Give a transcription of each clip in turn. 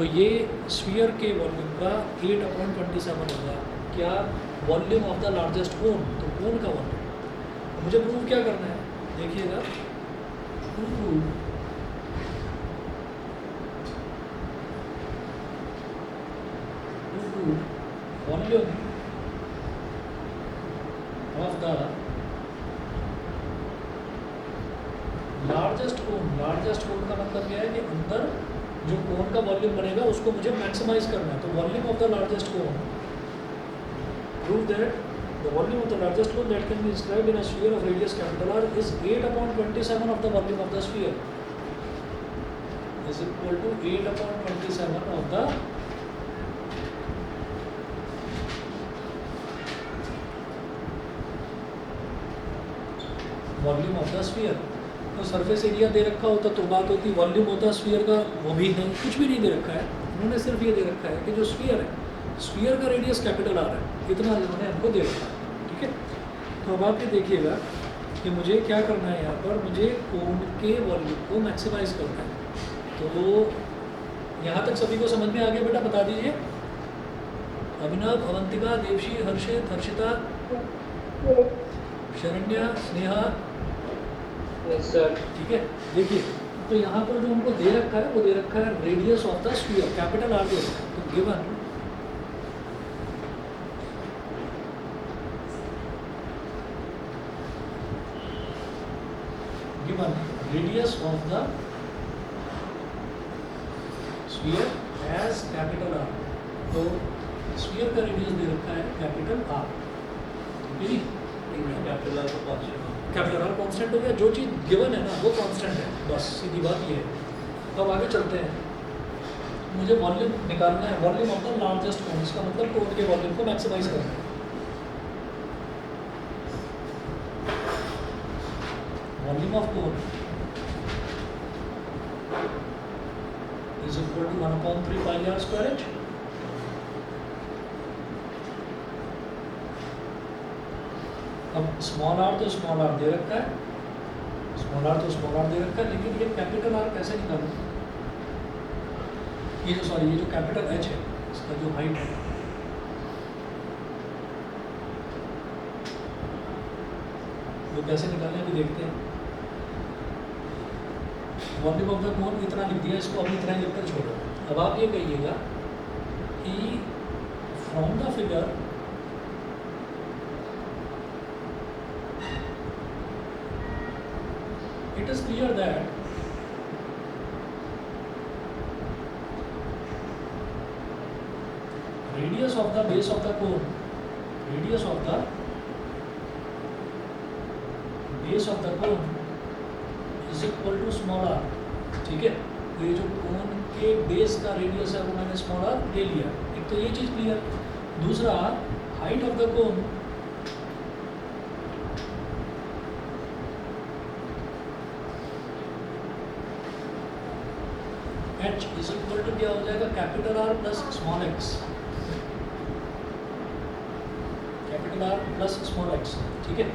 तो ये स्फीयर के वॉल्यूम का 8/27 होगा। क्या? वॉल्यूम ऑफ द लार्जेस्ट कोन, तो कोन का वॉल्यूम। मुझे प्रूव क्या करना है, देखिएगा, वॉल्यूम ऑफ द लार्जेस्ट कोन का मतलब क्या है कि अंदर जो कोन का वॉल्यूम बनेगा उसको मुझे मैक्सिमाइज करना है। तो volume of the largest cone, prove that the volume of the largest cone that can be described in a sphere of radius capital R is 8/27 of the volume of the sphere is equal to 8/27 of the volume of the sphere. तो surface area दे रखा होता तो बात होती, volume होता sphere का, वो भी नहीं, कुछ भी नहीं दे रखा है। उन्होंने सिर्फ ये दे रखा है कि जो स्फीयर है, स्फीयर का रेडियस कैपिटल R है, इतना इन्होंने हमको दे रखा है। ठीक है, तो अब आप ये देखिएगा कि मुझे क्या करना है, यहाँ पर मुझे कोन के वॉल्यूम को मैक्सिमाइज करना है। तो यहाँ तक सभी को समझ में आ गया बेटा? बता दीजिए। अभिनव, अवंतिका, देवशी, हर्षित, हर्षिता, शरण्या, स्नेहा, सर। ठीक है। देखिए, तो यहाँ पर जो उनको दे रखा है वो दे रखा है radius of the sphere, capital R दे रखा है। तो given radius of the sphere as capital R, तो स्फीयर का रेडियस दे रखा है कैपिटल R। ठीक है, कैपिटल R कांस्टेंट हो गया। जो चीज़ गिवन है ना वो कांस्टेंट है, बस सीधी बात ये है। तो अब आगे चलते हैं, मुझे वॉल्यूम निकालना है, volume of the largest cone, इसका मतलब कोन के वॉल्यूम को मैक्सिमाइज करना है। Volume of cone is equal to 1/3 pi r square h। अब स्मॉल r तो स्मॉल r दे रखा है, स्मॉल r तो स्मॉल r दे रखा है, लेकिन ये कैपिटल R कैसे निकालूं? ये जो सॉरी ये जो कैपिटल H है, इसका जो हाइट है, वो कैसे निकालने की देखते हैं। वॉल्यूम ऑफ द कोन इतना लिख दिया, इसको अभी इतना ही लिखकर छोड़ो। अब आप ये कहिएगा कि from the figure it is clear that radius of the base of the cone, radius of the base of the cone is equal to small r। ठीक है, तो ये जो कोन के बेस का रेडियस है वो मैंने स्मॉल r ले लिया। एक तो ये चीज़ क्लियर। दूसरा, height of the cone h is equal to क्या हो जाएगा, capital R plus small x, capital R plus small x। ठीक है,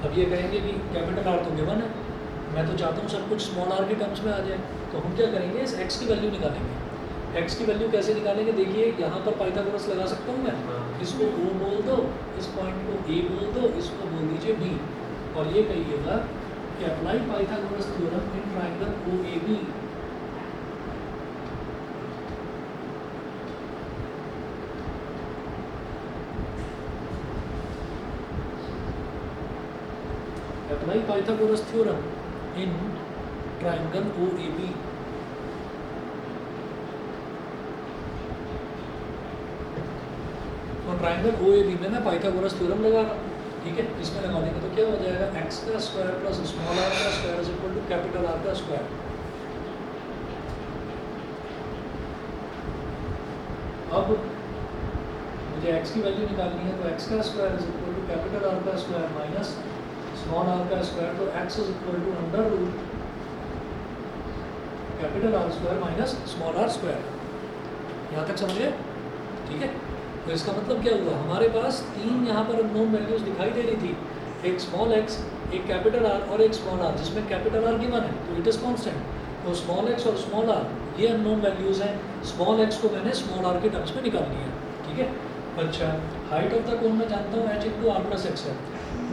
अब ये कहेंगे कि कैपिटल R तो गिवन है, मैं तो चाहता हूँ सब कुछ स्मॉल r के टर्म्स में आ जाए। तो हम क्या करेंगे, इस x की वैल्यू निकालेंगे। x की वैल्यू कैसे निकालेंगे, देखिए यहाँ पर पाइथागोरस लगा सकता हूँ मैं। इसको O बोल दो, इस पॉइंट को A बोल दो, इसको बोल दीजिए B, और ये कहिएगा कि apply Pythagoras theorem in triangle OAB। apply Pythagoras theorem in triangle OAB। तो ट्राइंगल OAB में मैं पाइथागोरस थ्योरम लगा रहा हूँ। ठीक है, इसमें लगा देंगे तो क्या हो जाएगा, x का स्क्वायर प्लस स्मॉल r का square is equal to capital R का स्क्वायर। अब मुझे x की वैल्यू निकालनी है, तो x का square is equal to capital R का स्क्वायर माइनस स्मॉल r का स्क्वायर। तो x is equal to under root capital R square minus small r square. यहाँ तक समझे? ठीक है, तो इसका मतलब क्या हुआ, हमारे पास तीन यहाँ पर अननोन वैल्यूज दिखाई दे रही थी, एक स्मॉल x, एक कैपिटल R और एक स्मॉल r, जिसमें कैपिटल R गिवन है तो इट इज कांस्टेंट। तो स्मॉल x और स्मॉल r ये अननोन वैल्यूज़ हैं, स्मॉल एक्स को मैंने स्मॉल आर के टर्म्स में निकालनी है, ठीक है। अच्छा, हाइट ऑफ द कोन मैं जानता हूँ h into R plus x है।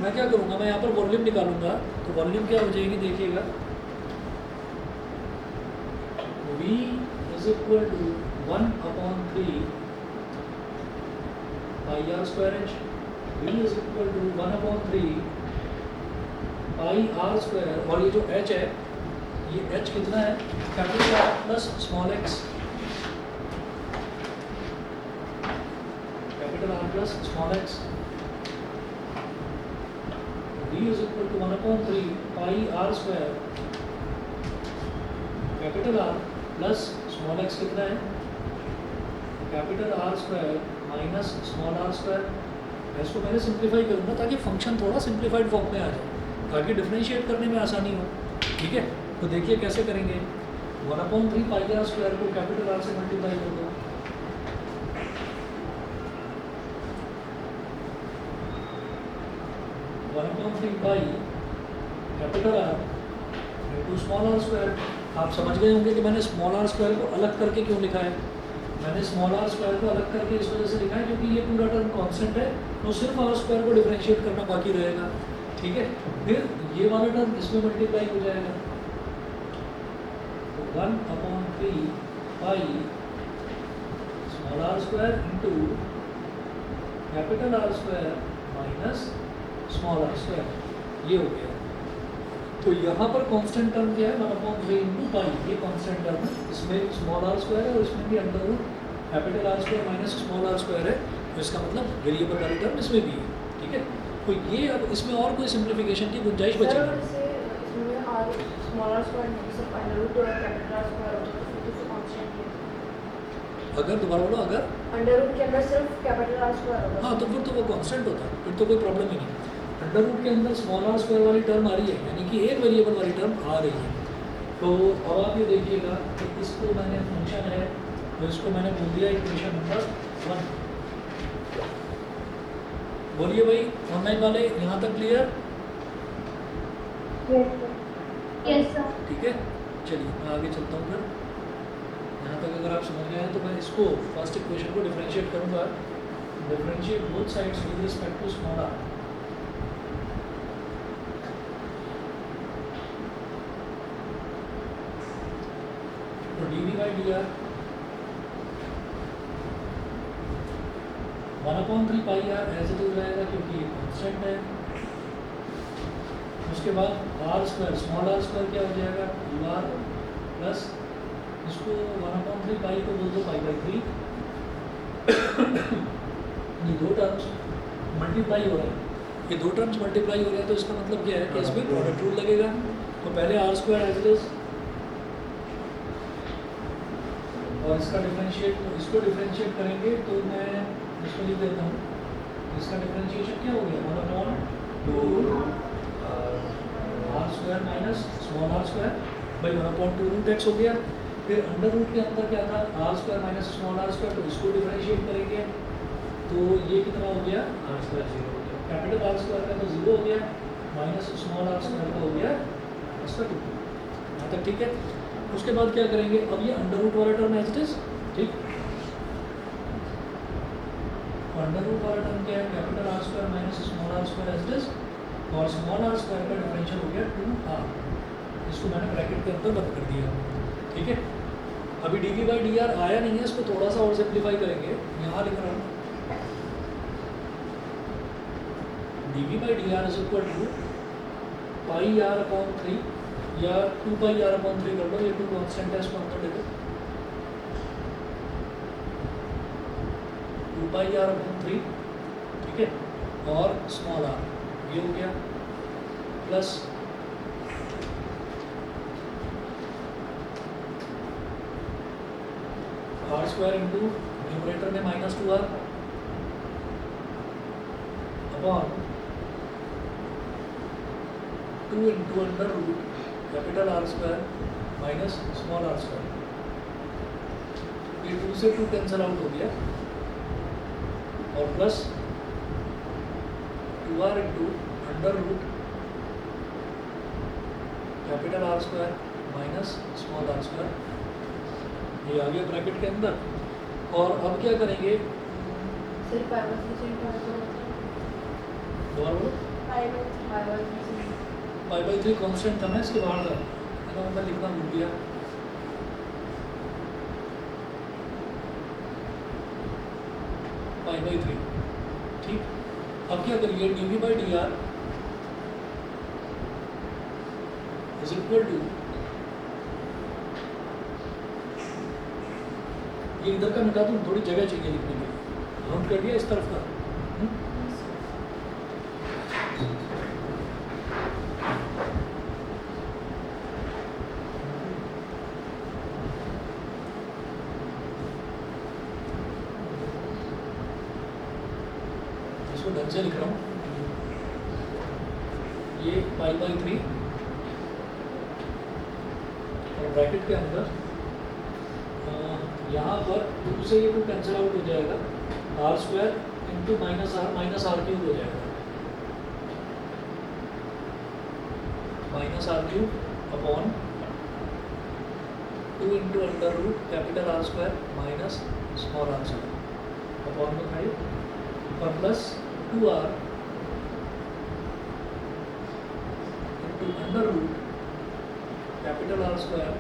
मैं क्या करूँगा, मैं यहाँ पर वॉल्यूम निकालूंगा, तो वॉल्यूम क्या हो जाएगी देखिएगा, v is equal to 1/3 pi r square h, v is equal to 1/3 pi r square, और ये जो h है, ये h कितना है, capital R plus small x, capital R plus small x, v is equal to 1/3 pi r square, capital R plus small x कितना है, capital R square minus small are square. इसको मैंने simplify करूँगा ताकि function थोड़ा simplified form में आ जाए, ताकि डिफरेंशिएट करने में आसानी हो, ठीक है। तो देखिए कैसे करेंगे, 1/3 पाई आर स्क्वायर को कैपिटल आर से मल्टीप्लाई कर दो, pi capital R into small are square. आप समझ गए होंगे कि मैंने स्मॉल आर स्क्वायर को अलग करके क्यों लिखा है। मैंने स्मॉल आर स्क्वायर को अलग करके इस वजह से लिखा है क्योंकि ये पूरा टर्म कांस्टेंट है, तो सिर्फ आर स्क्वायर को डिफरेंशिएट करना बाकी रहेगा, ठीक है। फिर ये वाला टर्म इसमें मल्टीप्लाई हो जाएगा, तो 1/3 pi small are square into capital R square minus small are square, ये हो गया। तो यहाँ पर कांस्टेंट टर्म क्या है, 1/3 इंटू पाई, ये कांस्टेंट टर्म है, इसमें स्मॉल आर स्क्वायर है और इसमें भी under root capital R square minus small are square है, तो इसका मतलब वेरिएबल वाली टर्म इसमें भी है, ठीक है। तो ये अब इसमें और कोई सिंप्लीफिकेशन की गुंजाइश बचेगी। अगर दोबारा बोलो, अगर अंडर रूट के अंदर सिर्फ कैपिटल आर स्क्वायर होगा, हाँ, तो फिर तो वो कांस्टेंट होता है, फिर तो कोई प्रॉब्लम ही नहीं। अंडर रूट के अंदर स्मॉल आर स्क्वायर वाली टर्म आ रही है, यानी कि एक वेरिएबल वाली टर्म आ रही है। तो अब आप ये देखिएगा कि इसको मैंने फंक्शन है, तो इसको मैंने बोल दिया इक्वेशन नंबर 1। बोलिए भाई ऑनलाइन वाले, यहाँ तक क्लियर? Yes sir. ठीक है, चलिए मैं आगे चलता हूँ फिर। यहाँ तक अगर आप समझ गए हैं तो मैं इसको फर्स्ट इक्वेशन को डिफरेंशिएट करूँगा, differentiate both sides with respect to small R. तो D we by D R 1/3 pi R as it is रहेगा क्योंकि ये कांस्टेंट है। उसके बाद R square, small are square क्या हो जाएगा, यू आर प्लस इसको 1/3 पाई को बोल दो पाई/3। ये दो टर्म्स मल्टीप्लाई हो रहे हैं, ये दो टर्म्स मल्टीप्लाई हो रहे हैं, तो इसका मतलब क्या है कि इसमें प्रोडक्ट रूल लगेगा। तो पहले r square as it is और इसका डिफरेंशिएट, तो इसको डिफरेंशिएट करेंगे तो मैं इसको लिख देता हूँ, इसका डिफरेंशिएशन क्या हो गया, 1/2 R square minus small are square by 1/2 root x हो गया। फिर अंडर रूट के अंदर क्या था, R square minus small are square, तो इसको डिफरेंशिएट करेंगे तो ये कितना हो गया, आर स्क्वायर 0 हो गया, कैपिटल आर स्क्वायर का तो 0 हो गया, माइनस स्मॉल आर स्क्वायर का हो गया इसका 2। यहाँ तक ठीक है। उसके बाद क्या करेंगे, अब ये अंडर रूट वाला टर्म एज इट इज, ठीक। अंडर रूट वाला टर्म क्या है, capital R square minus small are square as it is, और स्मॉल आर स्क्वायर का डिफरेंशियल हो गया 2r। इसको मैंने ब्रैकेट के अंदर बंद कर दिया, ठीक है। अभी d we by D R आया नहीं है, इसको थोड़ा सा और सिंप्लीफाई करेंगे। यहाँ लिख रहा हूँ d we by D R is equal to pi are upon 3 या 2 पाई आर अपॉन 3 कर लो, ये 2 कॉन्स्टेंट है, इसको अंदर ले दो, 2 पाई आर अपॉन 3, ठीक है, और स्मॉल आर ये हो गया, plus r square into numerator में -2r upon 2 into under root capital R square minus small are square. ये 2 से 2 कैंसिल आउट हो गया, और plus 2r into under root capital R square minus small are square. ये आ गया bracket के अंदर। और अब क्या करेंगे, सिर्फ पावर से चेंज कर दो। दोबारा बोलो। पावर पाई बाई 3 कॉन्स्टेंट था ना इसके बाहर का, है ना, मैं लिखना भूल गया। पाई बाई 3, ठीक। अब क्या करिए, d we by D R is equal to, ये इधर का मिटा दूँ, थोड़ी जगह चाहिए लिखने के लिए। राउंड कर दिया इस तरफ का। इसको ढंग से लिख रहा हूँ। ये पाई बाई 3 और ब्रैकेट के अंदर यहाँ पर 2 से ये 2 कैंसिल आउट हो जाएगा, r square into minus are cube हो जाएगा, minus are cube upon 2 into under root capital R square minus small are square upon में 5 और plus 2r into under root capital R square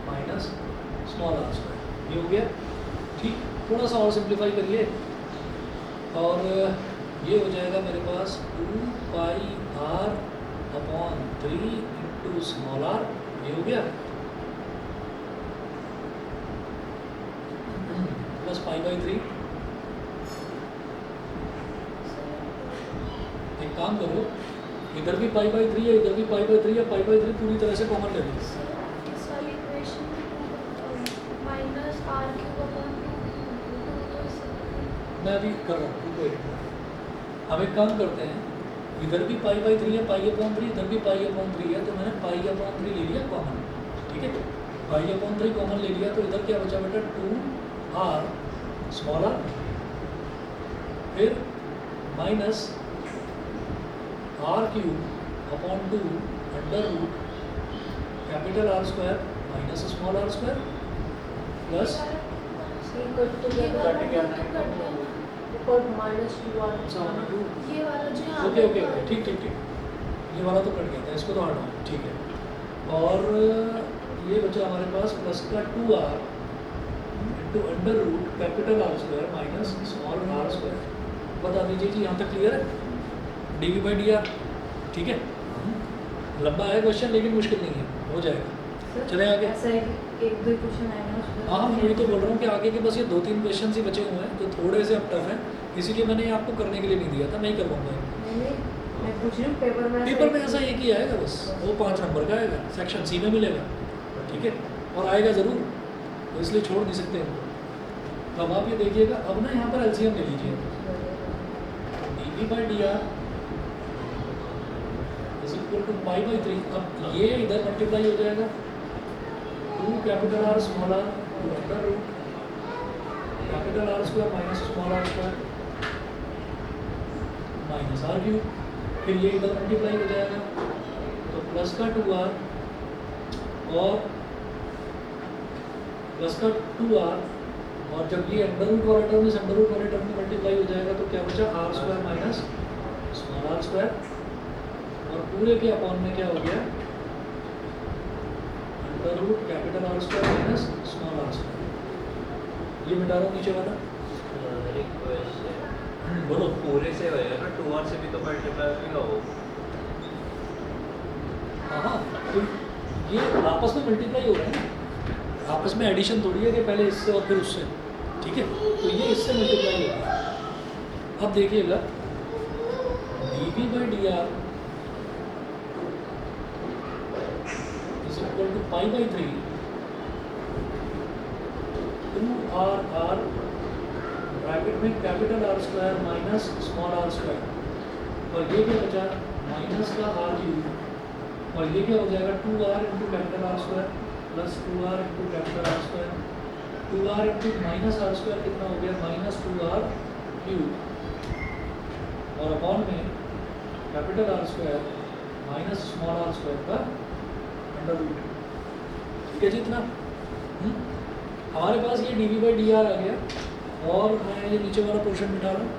minus small are square. ये हो गया, ठीक। थोड़ा सा और सिंप्लीफाई करिए और ये हो जाएगा मेरे पास 2 pi are upon 3 into small R. ये हो गया प्लस पाई बाई 3। एक काम करो, इधर भी पाई बाई 3 है, इधर भी पाई बाई 3 है, पाई बाई 3 पूरी तरह से कॉमन ले लीजिए। इस वाली equation minus are cube upon 2 तो इससे मैं अभी कर रहा हूँ, कोई हम एक काम करते हैं, इधर भी पाई बाई 3 है, पाई अपॉन 3, इधर भी पाई अपॉन 3 है, तो मैंने पाई अपॉन 3 ले लिया कॉमन, ठीक है। पाई अपॉन 3 कॉमन ले लिया, तो इधर क्या बचा बेटा, 2r स्मॉल आर, फिर minus are cube upon 2 under root capital R square minus small are square plus ये वाला जो यहाँ ओके ओके ओके, ठीक ठीक ठीक, ये वाला तो कट गया था, इसको तो हटाओ, ठीक है। और ये बचा हमारे पास प्लस का 2r into under root capital R square minus small are square. बता दीजिए जी, यहाँ तक क्लियर है, d we by D r, ठीक है। लंबा है क्वेश्चन लेकिन मुश्किल नहीं है, हो जाएगा। चले आगे। ऐसा एक दो क्वेश्चन आएगा ना। हाँ, मैं वही तो बोल रहा हूँ कि आगे के बस ये 2-3 क्वेश्चन ही बचे हुए हैं, तो थोड़े से अब टफ हैं, इसीलिए मैंने ये आपको करने के लिए नहीं दिया था, मैं ही करवाऊंगा। मैं पूछ रही हूँ पेपर में ऐसा एक ही आएगा बस, वो 5 नंबर का आएगा, सेक्शन सी में मिलेगा, ठीक है, और आएगा ज़रूर, तो इसलिए छोड़ नहीं सकते इनको। तो अब आप ये देखिएगा, अब ना यहाँ पर एलसीएम ले लीजिए, d we by D R is equal to pi by 3। अब ये इधर मल्टीप्लाई हो जाएगा, 2 capital R small r under root capital R square minus small are square minus are cube, फिर ये इधर मल्टीप्लाई हो जाएगा, तो प्लस का 2r और प्लस का 2r, और जब ये अंडर रूट वाला टर्म इस अंडर रूट वाले टर्म में मल्टीप्लाई हो जाएगा, तो क्या बचा, r square minus small are square, और पूरे के अपॉन में क्या हो गया, under root capital R square minus small are square. ये मिटा रहा हूँ नीचे वाला। बोलो। पूरे से होएगा ना, 2r से भी तो मल्टीप्लाई होगा वो। हाँ, तो ये आपस में मल्टीप्लाई हो रहा है ना, आपस में एडिशन थोड़ी है कि पहले इससे और फिर उससे, ठीक है, तो ये इससे मल्टीप्लाई हो रहा है। अब देखिएगा, D we by D R is equal to pi by 3 2r bracket में capital R square minus small are square, और ये क्या बचा, माइनस का आर क्यूब, और ये क्या हो जाएगा, 2r into capital R square plus 2r into capital R square, 2r into minus R square कितना हो गया, माइनस 2r क्यूब, और अपॉन में capital R square minus small are square का अंडर रूट, ठीक है जी इतना। हमारे पास ये D we by D R आ गया और मैं ये नीचे वाला पोर्शन मिटा रहा हूँ।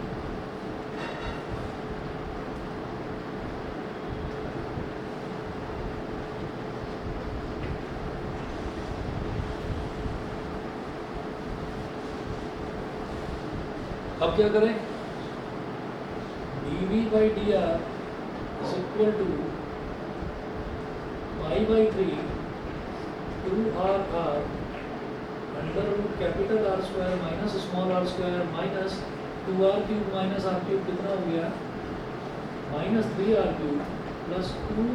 अब क्या करें, D we by D R is equal to pi by 3 two R R under root capital R square minus small are square minus 2r cube minus are cube कितना हो गया, minus 3r cube plus 2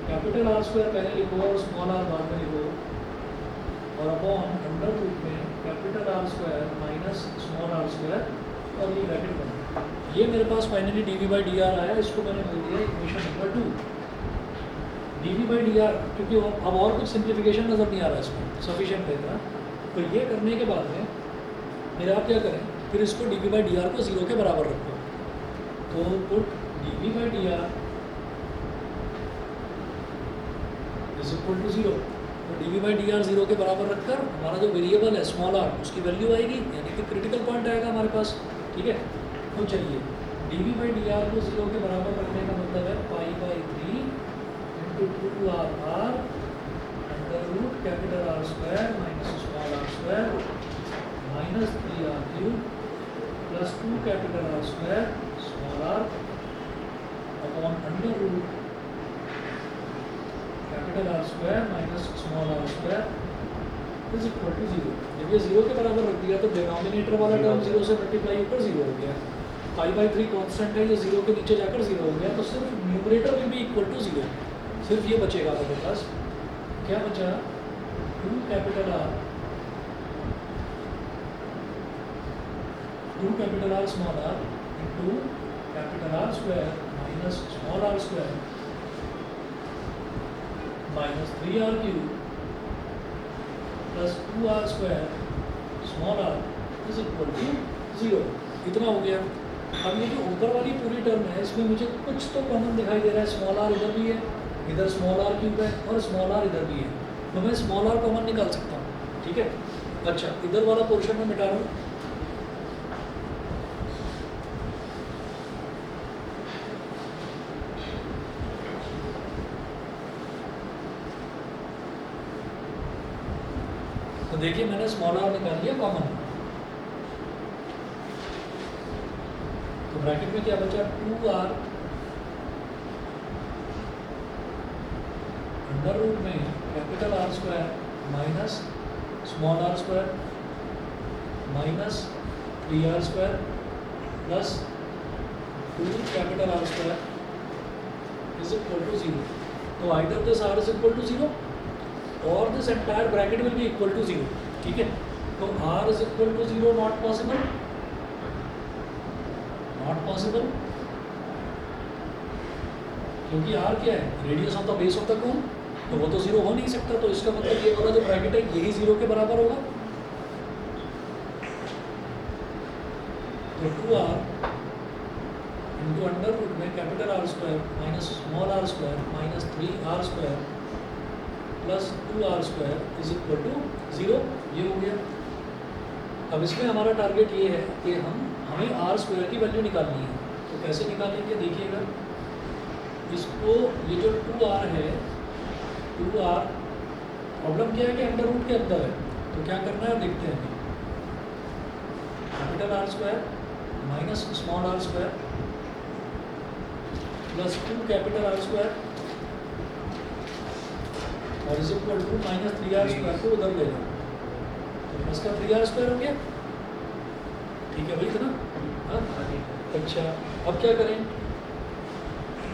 capital R square पहले लिखो और small R बाद में लिखो और अपॉन अंडर रूट में capital R square minus small are square और ये ब्रैकेट बना। ये मेरे पास finally D we by D R आया, इसको मैंने बोल दिया equation number 2 D we by D R, क्योंकि अब और कुछ सिंप्लीफिकेशन नज़र नहीं आ रहा इसमें, सफिशिएंट है इतना। तो ये करने के बाद में फिर आप क्या करें, फिर इसको D we by D R को 0 के बराबर रखो। तो put D we by D R is equal to 0। तो D we by D R 0 के बराबर रखकर हमारा जो वेरिएबल है स्मॉल आर उसकी वैल्यू आएगी, यानी कि क्रिटिकल पॉइंट आएगा हमारे पास। ठीक है, तो चलिए D we by D R को 0 के बराबर रखने का मतलब है pi by 3 into 2r r under root capital R square minus small are square minus 3r cube plus 2 capital R square small R upon under root capital R square minus small are square is equal to 0। जब ये 0 के बराबर रख दिया तो denominator वाला term 0 से multiply होकर 0 हो गया, पाई बाई 3 कॉन्स्टेंट है, ये 0 के नीचे जाकर 0 हो गया, तो सिर्फ numerator will be equal to 0। सिर्फ ये बचेगा मेरे पास, क्या बचा, 2 capital R small R into capital R square minus small are square minus 3r cube plus 2r square small R is equal to 0। इतना हो गया। अब ये जो ऊपर वाली पूरी टर्म है इसमें मुझे कुछ तो कॉमन दिखाई दे रहा है, स्मॉल आर इधर भी है, इधर स्मॉल आर क्यूब है और स्मॉल आर इधर भी है, तो मैं स्मॉल आर कॉमन निकाल सकता हूँ। ठीक है, अच्छा इधर वाला पोर्शन में मिटा रहा हूँ। तो देखिए मैंने स्मॉल आर निकाल लिया कॉमन, तो ब्रैकेट में क्या बचा, 2r अंडर रूट में capital R square minus small are square minus 3r square plus 2 capital R square is equal to 0। तो either this r is equal to 0 और this entire bracket will be equal to 0। ठीक है, तो r is equal to 0 not possible, not possible, क्योंकि r क्या है, radius of the base of the cone, तो वो तो 0 हो नहीं सकता। तो इसका मतलब ये वाला जो ब्रैकेट है यही 0 के बराबर होगा। तो 2r इंटू अंडर रूट में capital R square minus small are square minus 3r square plus 2r square is equal to 0। ये हो गया। अब इसमें हमारा टारगेट ये है कि हमें r स्क्वायर की वैल्यू निकालनी है। तो कैसे निकालेंगे देखिएगा, इसको ये जो 2r है, 2r प्रॉब्लम क्या है कि अंडर रूट के अंदर है, तो क्या करना है देखते हैं। Capital R square minus small are square plus 2 capital R square और is equal to minus 3r square को उधर ले लो, तो प्लस का 3r स्क्वायर हो गया। ठीक है भाई, इतना हाँ। अच्छा अब क्या करें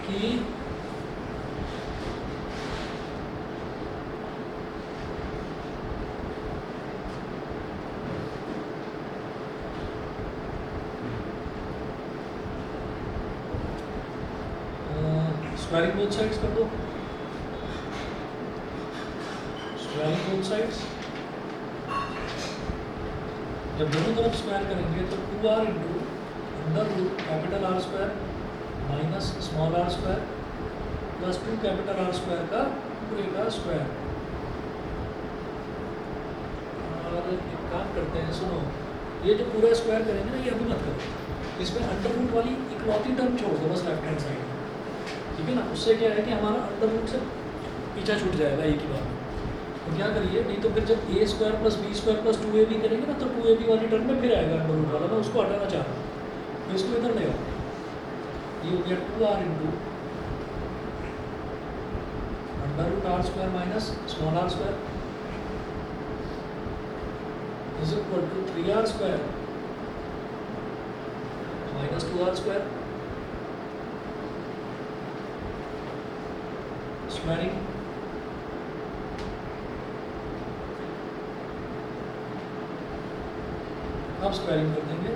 कि स्क्वायरिंग बोथ साइड्स कर दो, स्क्वायरिंग बोथ साइड्स। जब दोनों तरफ स्क्वायर करेंगे तो 2r into under root capital R square minus small are square plus 2 capital R square का पूरे का स्क्वायर और एक काम करते हैं, सुनो, ये जो पूरा स्क्वायर करेंगे ना, ये अभी मत करो, इसमें अंडर रूट वाली इकलौती टर्म छोड़ दो बस लेफ्ट हैंड साइड में, ठीक है ना। उससे क्या है कि हमारा अंडर रूट से पीछा छूट जाएगा एक ही बार में। तो क्या करिए, नहीं तो फिर जब A square plus B square plus 2ab करेंगे ना, तो 2ab वाली टर्म में फिर आएगा अंडर रूट वाला, मैं उसको हटाना चाह रहा हूँ। तो इसको इधर ले आओ, ये हो गया 2r into under root R square minus small are square is equal to 3r square minus 2r square squaring. अब स्क्वायरिंग कर देंगे,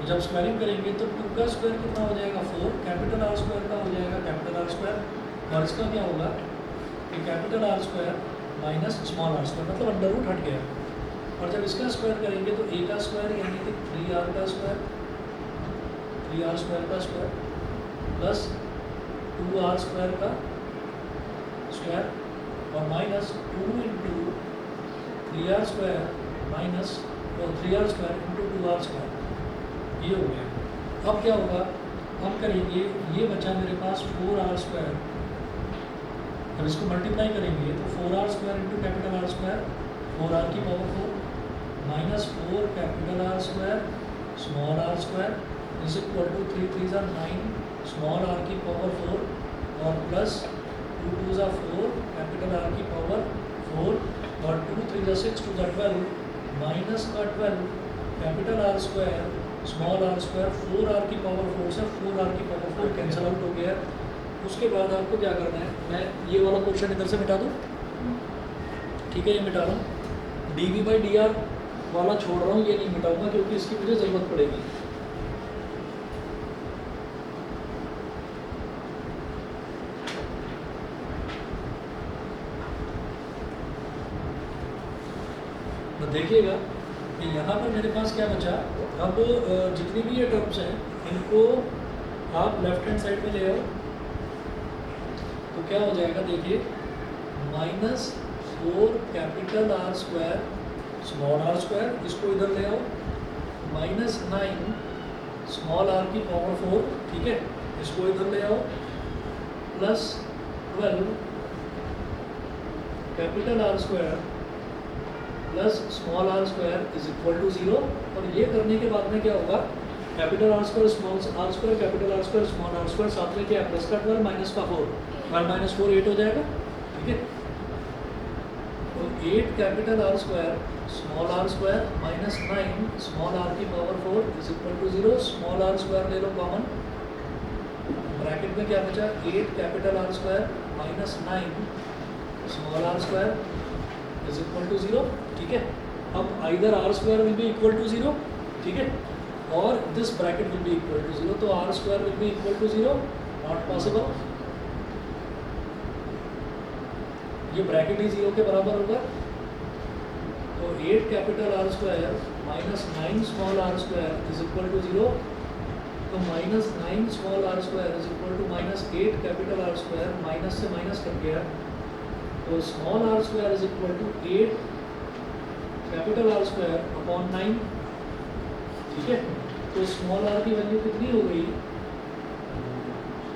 जब स्क्वायरिंग करेंगे तो 2 का स्क्वायर कितना हो जाएगा 4, कैपिटल आर स्क्वायर का हो जाएगा कैपिटल आर स्क्वायर, और इसका क्या होगा कि capital R square minus small are square, मतलब अंडर रूट हट गया। और जब इसका स्क्वायर करेंगे तो ए का स्क्वायर यानी कि 3r का स्क्वायर, 3r स्क्वायर का स्क्वायर प्लस 2r स्क्वायर का स्क्वायर और minus 2 into 3r square minus 3r square into 2r square, ये हो गया। अब क्या होगा, हम करेंगे, ये बचा मेरे पास 4r स्क्वायर, अब इसको मल्टीप्लाई करेंगे तो 4r square into capital R square 4r की power 4 minus 4 capital R square small are square is equal to 3 3 are 9 small R की पावर 4 और प्लस 2 2 are 4 कैपिटल आर की पावर 4 और 2 3 are 6 2 are 12 माइनस का 12 capital R square small are square 4r की power 4 से 4r की power 4 cancel out हो गया। उसके बाद आपको क्या करना है, मैं ये वाला क्वेश्चन इधर से मिटा दूँ, ठीक है, ये मिटा रहा हूँ, dv/dr वाला छोड़ रहा हूँ, ये नहीं मिटाऊंगा क्योंकि इसकी मुझे ज़रूरत पड़ेगी। तो देखिएगा कि यहाँ पर मेरे पास क्या बचा, अब जितनी भी ये टर्म्स हैं इनको आप लेफ्ट हैंड साइड में ले आओ, तो क्या हो जाएगा, देखिए minus 4 capital R square small are square, इसको इधर ले आओ, माइनस 9 स्मॉल आर की पावर 4, ठीक है, इसको इधर ले आओ, plus 12 capital R square plus small are square is equal to 0। और ये करने के बाद में क्या होगा, capital R square small are square capital R square small are square साथ में क्या है, प्लस का 12 माइनस का 4, 12 माइनस 4 8 हो जाएगा, ठीक है। तो 8 capital R square small are square minus 9 small R की power 4 is equal to 0। Small are square ले लो कॉमन, ब्रैकेट में क्या बचा, 8 capital R square minus 9 small are square is equal to 0, ठीक है। अब either R square will be equal to 0, ठीक है, और this bracket will be equal to 0, तो R square will be equal to 0, not possible, ये bracket ही 0 के बराबर होगा। तो 8 capital R square minus 9 small are square is equal to 0, तो minus 9 small are square is equal to minus 8 capital R square, minus से minus cut गया, तो small are square is equal to 8 capital R square upon 9, ठीक है। तो small R की value कितनी हो गई,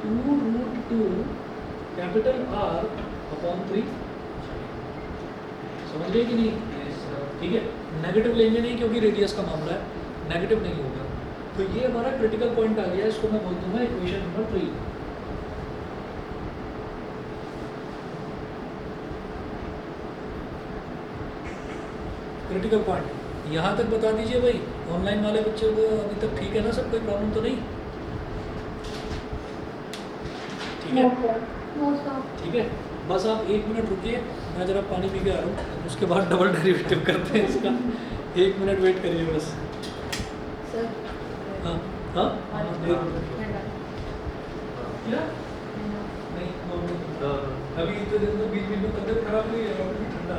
2√2 कैपिटल आर अपॉन 3, समझ गए कि नहीं, ठीक है। नेगेटिव लेंगे नहीं क्योंकि रेडियस का मामला है, नेगेटिव नहीं होगा। तो ये हमारा क्रिटिकल पॉइंट आ गया, इसको मैं बोल दूंगा इक्वेशन नंबर 3। क्रिटिकल पॉइंट यहाँ तक बता दीजिए भाई, ऑनलाइन वाले बच्चों को अभी तक ठीक है ना, सब कोई प्रॉब्लम तो नहीं, ठीक है, ठीक है। बस आप 1 मिनट रुकिए, मैं जरा पानी पी के आ रहा हूँ, उसके बाद डबल डेरिवेटिव करते हैं इसका, 1 मिनट वेट करिए बस। सर हाँ हाँ ठंडा क्या नहीं, अभी इतने दिन तो बीच में तबियत खराब हुई है और अभी ठंडा।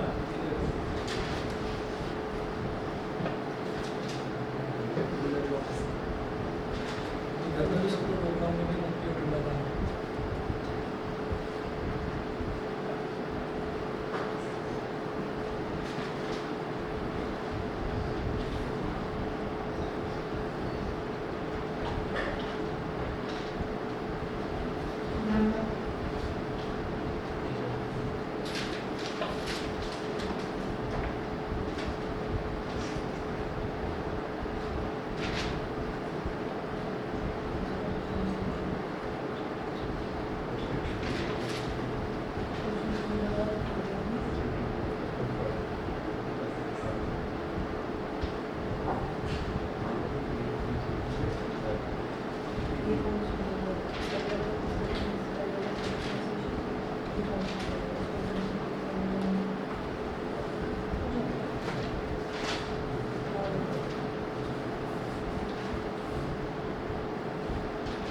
घर में भी सबको प्रोग्राम में भी मत पियो ठंडा पानी।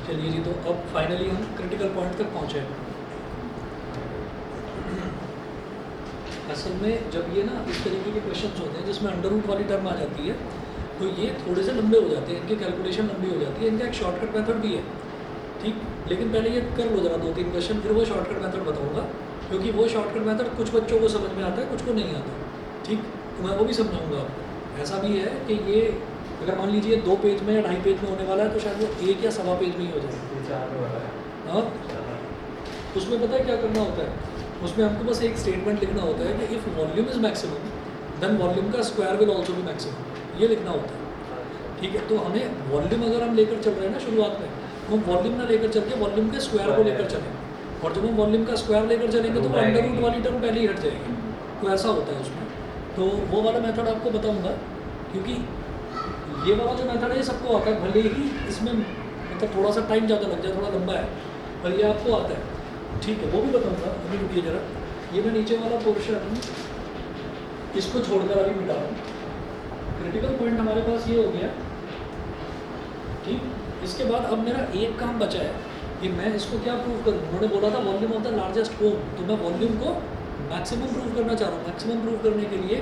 चलिए जी, तो अब फाइनली हम क्रिटिकल पॉइंट तक पहुँचे हैं। असल में जब ये ना इस तरीके के क्वेश्चंस होते हैं जिसमें अंडर रूट वाली टर्म आ जाती है, तो ये थोड़े से लंबे हो जाते हैं, इनकी कैलकुलेशन लंबी हो जाती है। इनका एक शॉर्टकट मेथड भी है, ठीक, लेकिन पहले ये कर लो जरा 2-3 क्वेश्चन, फिर वो शॉर्टकट मेथड बताऊंगा, क्योंकि वो शॉर्टकट मेथड कुछ बच्चों को समझ में आता है, कुछ को नहीं आता, ठीक, तो मैं वो भी समझाऊंगा आपको। ऐसा भी है कि ये अगर मान लीजिए 2 पेज में या 2.5 पेज में होने वाला है, तो शायद वो 1 या सवा पेज में ही हो जाए। 4 वाला है। हाँ, उसमें पता है क्या करना होता है, उसमें हमको बस एक स्टेटमेंट लिखना होता है कि if volume is maximum then volume का स्क्वायर विल ऑल्सो भी मैक्सिमम, ये लिखना होता है, ठीक है। तो हमें वॉल्यूम अगर हम लेकर चल रहे हैं ना शुरुआत में, तो हम वॉल्यूम ना लेकर चल के वॉल्यूम के स्क्वायर को लेकर चलें, और जब हम वॉल्यूम का स्क्वायर लेकर चलेंगे तो अंडर रूट वाली टर्म पहले ही हट जाएगी। तो ऐसा होता है उसमें, तो वो वाला मेथड आपको बताऊंगा, क्योंकि ये वाला जो मेथड है ये सबको आता है, भले ही इसमें मतलब थोड़ा सा टाइम ज़्यादा लग जाए, थोड़ा लंबा है, पर ये आपको आता है, ठीक है, वो भी बताऊंगा। अभी रुकिए जरा, ये मैं नीचे वाला पोर्शन इसको छोड़कर अभी मिटा रहा हूँ। क्रिटिकल पॉइंट हमारे पास ये हो गया, ठीक। इसके बाद अब मेरा एक काम बचा है कि मैं इसको क्या प्रूव करूँ। उन्होंने बोला था volume of the largest home, तो मैं वॉल्यूम को मैक्सिमम प्रूव करना चाह रहा हूँ। मैक्सिमम प्रूव करने के लिए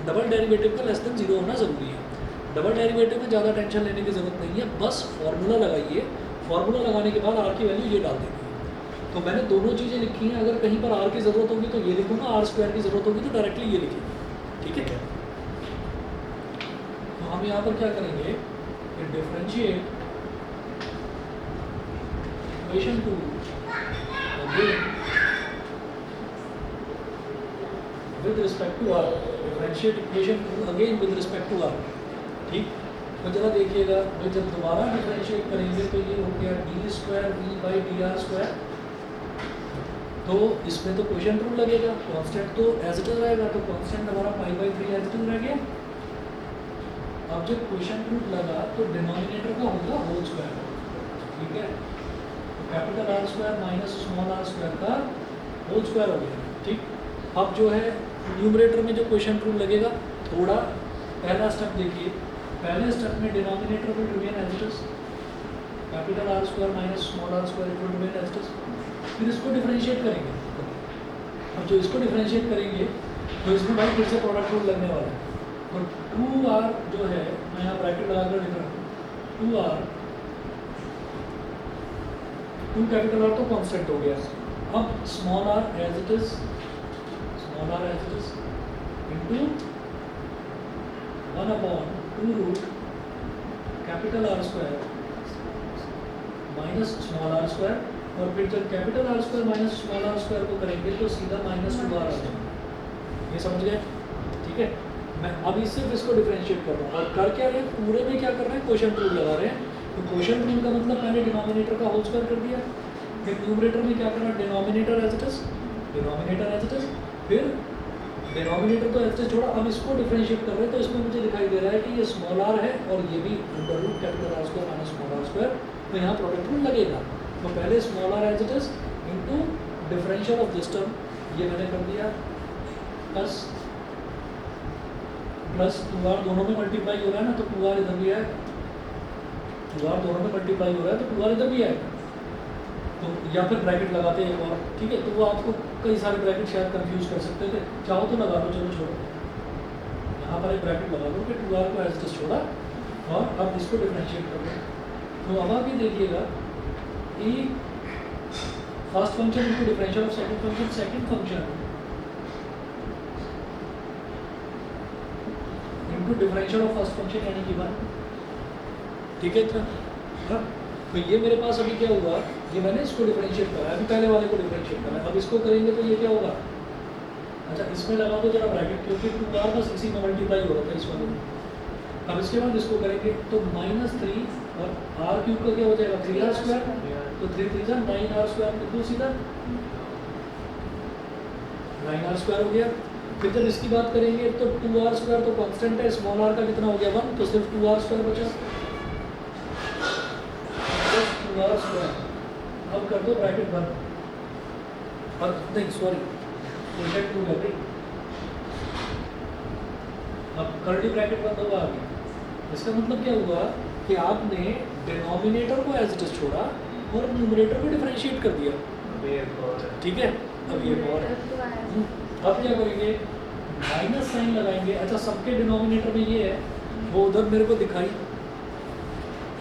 डबल डेरिवेटिव का लेस देन 0 होना ज़रूरी है। डबल डेरिवेटिव में ज़्यादा टेंशन लेने की ज़रूरत नहीं है, बस फार्मूला लगाइए, फार्मूला लगाने के बाद आर की वैल्यू ये डाल देंगे। तो मैंने दोनों चीज़ें लिखी हैं, अगर कहीं पर आर की ज़रूरत होगी तो ये लिखूंगा, आर स्क्वायर की ज़रूरत होगी तो डायरेक्टली ये लिखेंगे, ठीक है। तो हम यहाँ पर क्या करेंगे कि differentiate equation 2 again with respect to r, differentiate equation 2 again with respect to r, ठीक। तो जरा देखिएगा, तो जब दोबारा डिफरेंशिएट करेंगे तो ये हो गया D square V by D R square. तो इसमें तो क्वेश्चन रूल लगेगा, कांस्टेंट तो एज इट इज रहेगा, तो कांस्टेंट हमारा π/3 एज इट इज रह गया। अब जब क्वेश्चन रूल लगा तो डिनोमिनेटर का होगा होल स्क्वायर, ठीक है। तो capital R square minus small are square का होल स्क्वायर हो गया, ठीक। अब जो है न्यूमरेटर में जो क्वेश्चन रूल लगेगा, थोड़ा पहला स्टेप देखिए, पहले स्टेप में denominator will remain as it is, capital R square minus small are square will remain as it is. फिर इसको डिफरेंशिएट करेंगे, अब जो इसको डिफरेंशिएट करेंगे तो इसमें भाई फिर से प्रोडक्ट रूल लगने वाला है। और 2r जो है, मैं यहाँ ब्रैकेट लगाकर लिख रहा हूँ, 2r 2 कैपिटल आर तो कांस्टेंट हो गया। अब small R as it is, small R as it is into 1/2 root capital R square minus small are square, और फिर जब capital R square minus small are square को करेंगे तो सीधा -2r आ जाएगा। ये समझ गए, ठीक है। मैं अभी सिर्फ इसको डिफरेंशिएट कर रहा हूँ, और कर क्या रहे हैं, पूरे में क्या कर रहे हैं, क्वेश्चन रूल लगा रहे हैं। तो क्वेश्चन रूल का मतलब पहले डिनोमिनेटर का होल स्क्वायर कर दिया, फिर न्यूमरेटर में क्या करना, denominator as it is, denominator as it is, फिर डिनोमिनेटर तो एज इट इज छोड़ा, अब इसको डिफरेंशिएट कर रहे हैं। तो इसमें मुझे दिखाई दे रहा है कि ये स्मॉल आर है और ये भी under root capital R square minus small are square, तो यहाँ प्रोडक्ट रूल लगेगा। तो पहले small R as it is into differential of this term, ये मैंने कर दिया, प्लस 2r दोनों में मल्टीप्लाई हो रहा है ना, तो 2r इधर भी है, 2r दोनों में मल्टीप्लाई हो रहा है तो 2r इधर भी आएगा। तो या फिर ब्रैकेट लगाते हैं और, ठीक है। तो वो आपको कई सारे ब्रैकेट शायद कंफ्यूज कर सकते थे, चाहो तो लगा लो, चलो छोड़ो, यहाँ पर एक ब्रैकेट लगा दो, फिर 2r को एज इट इज छोड़ा और अब इसको डिफरेंशिएट कर दो। तो अब आप ये देखिएगा कि first function into differential of second function, second function into differential of first function, यानी कि 1, ठीक है इतना। हाँ, तो ये मेरे पास अभी क्या हुआ, ये मैंने इसको डिफरेंशिएट करा, अभी पहले वाले को डिफरेंशिएट करा, अब इसको करेंगे तो ये क्या होगा, अच्छा इसमें लगा दो जरा ब्रैकेट, क्योंकि 2r बस इसी में मल्टीप्लाई हो रहा था इस वाले में। अब इसके बाद इसको करेंगे तो -3 और r क्यूब का क्या हो जाएगा, 3r स्क्वायर, तो 3 3 जा 9r स्क्वायर, बिल्कुल सीधा 9r स्क्वायर हो गया। फिर जब इसकी बात करेंगे तो 2r स्क्वायर तो कांस्टेंट है, स्मॉल r का कितना हो गया 1, तो सिर्फ 2r स्क्वायर बचा, 2r स्क्वायर। अब कर दो ब्रैकेट बंद, और नहीं सॉरी क्वेश्चन 2 है भाई, अब कर्ली ब्रैकेट बंद होगा आगे। इसका मतलब क्या हुआ कि आपने डिनोमिनेटर को एज इट इज छोड़ा और न्यूमरेटर को डिफरेंशिएट कर दिया। अभी एक और है। ठीक है, अब ये और है। तो आया अब क्या करेंगे, माइनस साइन लगाएंगे। अच्छा, सबके डिनोमिनेटर में ये है, वो उधर मेरे को दिखाई।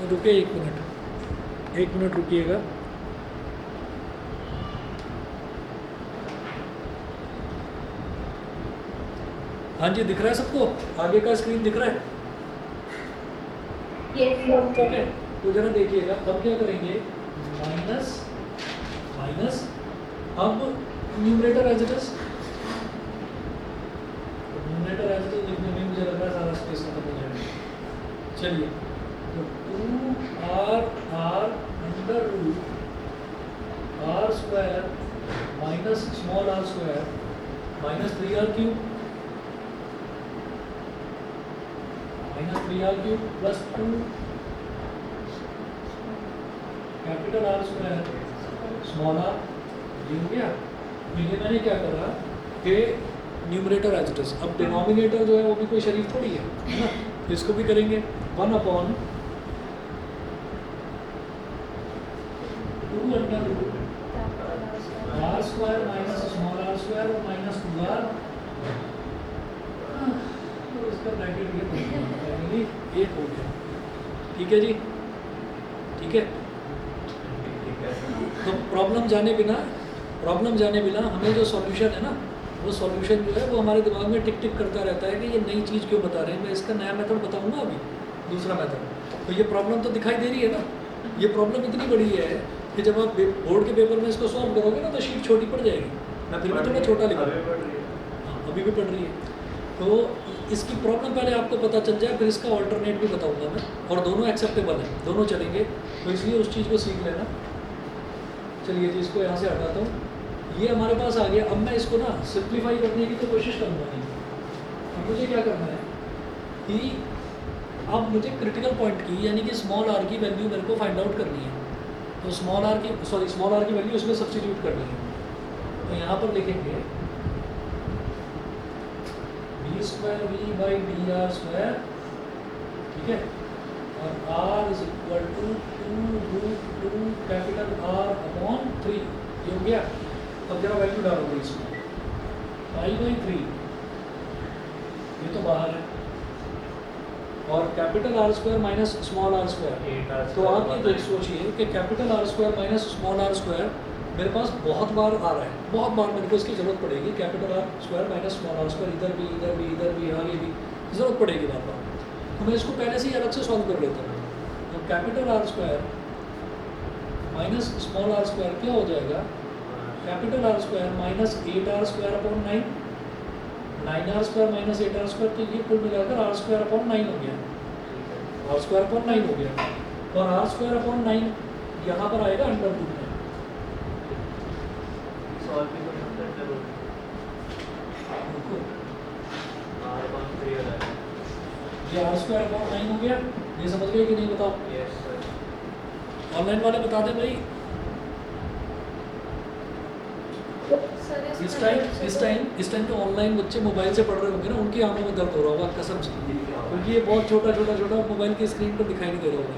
रुके 1 मिनट, 1 मिनट रुकिएगा। हाँ जी, दिख रहा है सबको? आगे का स्क्रीन दिख रहा है? ठीक है, तो जरा देखिएगा। अब क्या करेंगे, माइनस माइनस, अब numerator as it is, numerator as it is लिखने में मुझे लग रहा है सारा स्पेस खत्म हो जाएगा। चलिए, तो 2r under root r square minus small r square minus 3r cube minus 3r cube plus 2 capital R square small r, ये हो गया। तो ये मैंने क्या करा कि न्यूमरेटर एज इट इज। अब डिनोमिनेटर जो है वो भी कोई शरीफ थोड़ी है ना, इसको भी करेंगे 1 upon 2 under root r square minus small r square और माइनस 2r, तो इसका ब्रैकेट ये फाइनली 1 हो गया। ठीक है जी, ठीक है। तो प्रॉब्लम जाने बिना हमें जो सॉल्यूशन है ना, वो सॉल्यूशन जो है वो हमारे दिमाग में टिक टिक करता रहता है कि ये नई चीज़ क्यों बता रहे हैं। मैं इसका नया मेथड बताऊंगा अभी, दूसरा मेथड। तो ये प्रॉब्लम तो दिखाई दे रही है ना। ये प्रॉब्लम इतनी बड़ी है कि जब आप बोर्ड के पेपर में इसको सॉल्व करोगे ना, तो शीट छोटी पड़ जाएगी। मैं फिर भी थोड़ा छोटा लिखूँ, अभी भी पढ़ रही है। तो इसकी प्रॉब्लम पहले आपको पता चल जाए, फिर इसका ऑल्टरनेट भी बताऊंगा मैं, और दोनों एक्सेप्टेबल हैं, दोनों चलेंगे। तो इसलिए उस चीज़ को सीख लेना। चलिए जी, इसको यहाँ से हटाता हूँ। ये हमारे पास आ गया। अब मैं इसको ना सिंप्लीफाई करने की तो कोशिश करूँगा नहीं। अब मुझे क्या करना है कि अब मुझे क्रिटिकल पॉइंट की, यानी कि स्मॉल r की वैल्यू मेरे को फाइंड आउट करनी है। तो स्मॉल r की वैल्यू इसमें सब्स्टिट्यूट करनी है। तो यहाँ पर लिखेंगे b square v by D R square, ठीक है, और r is equal to 2 capital R upon 3, ये हो गया। अब जरा वैल्यू डालोगे इसमें, पाई बाई 3, ये तो बाहर है, और capital R square minus small r square. तो आप ये देख सोचिए कि capital R square minus small r square मेरे पास बहुत बार आ रहा है, बहुत बार मेरे को इसकी ज़रूरत पड़ेगी। Capital R square minus small r square, इधर भी इधर भी इधर भी, आगे भी ज़रूरत पड़ेगी बार बार। तो मैं इसको पहले से ही अलग से सॉल्व कर लेता हूँ। तो capital R square minus small r square क्या हो जाएगा, capital R square minus 8r square upon 9, 9r square minus 8r square, तो ये कुल मिलाकर r स्क्वायर अपॉन 9 हो गया, r स्क्वायर अपॉन 9 हो गया। और r स्क्वायर अपॉन 9 यहाँ पर आएगा अंडर रूट में। सॉल्व भी कर सकते हैं जरूर। r1 3 हो जाएगा। ये r स्क्वायर अपॉन 9 हो गया। ये समझ गए कि नहीं, बताओ? Yes sir. ऑनलाइन वाले बता दें भाई। सर इस टाइम तो ऑनलाइन बच्चे मोबाइल से पढ़ रहे होंगे ना, उनकी आंखों में दर्द हो रहा होगा कसम से, क्योंकि ये बहुत छोटा मोबाइल की स्क्रीन पर दिखाई नहीं दे रहा होगा।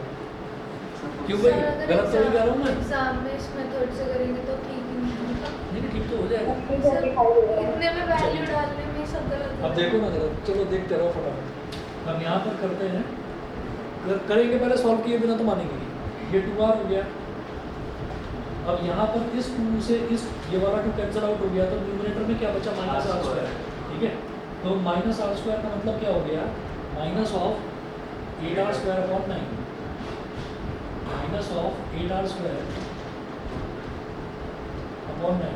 क्यों भाई, गलत तो नहीं कह रहा हूँ मैं? एग्जाम में इस मेथड से करेंगे तो ठीक ही नहीं होगा। नहीं, ठीक तो हो जाएगा। सर इतने में वैल्यू डालने में सब गलत अब देखो ना जरा, चलो देखते रहो फटाफट। हम यहाँ पर करते हैं, करेंगे पहले सॉल्व किए बिना तो मानेंगे नहीं। ये 2r हो गया। अब यहाँ पर इस 2 से इस ये वाला 2 कैंसिल आउट हो गया, तो न्यूमरेटर में क्या बचा, माइनस r स्क्वायर। ठीक है, तो माइनस r स्क्वायर का मतलब क्या हो गया, minus of 8r square upon 9, minus of 8r square upon 9।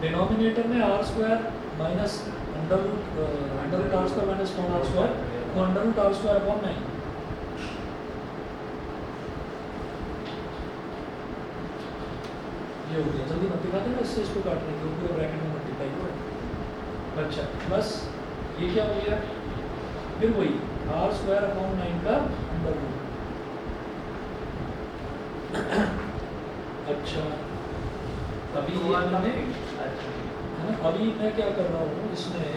Denominator में r square minus under root r square minus small r square, तो under root r square upon 9। ये हो गया। जल्दी मत दिखा देना, इससे इसको काटने के पूरे ब्रैकेट में मल्टीप्लाई करो। अच्छा, प्लस ये क्या हो गया, फिर वही r स्क्वायर अपॉन 9 का अंडर रूट। अच्छा, अभी ये मैंने है ना, अभी मैं क्या कर रहा हूँ, इसमें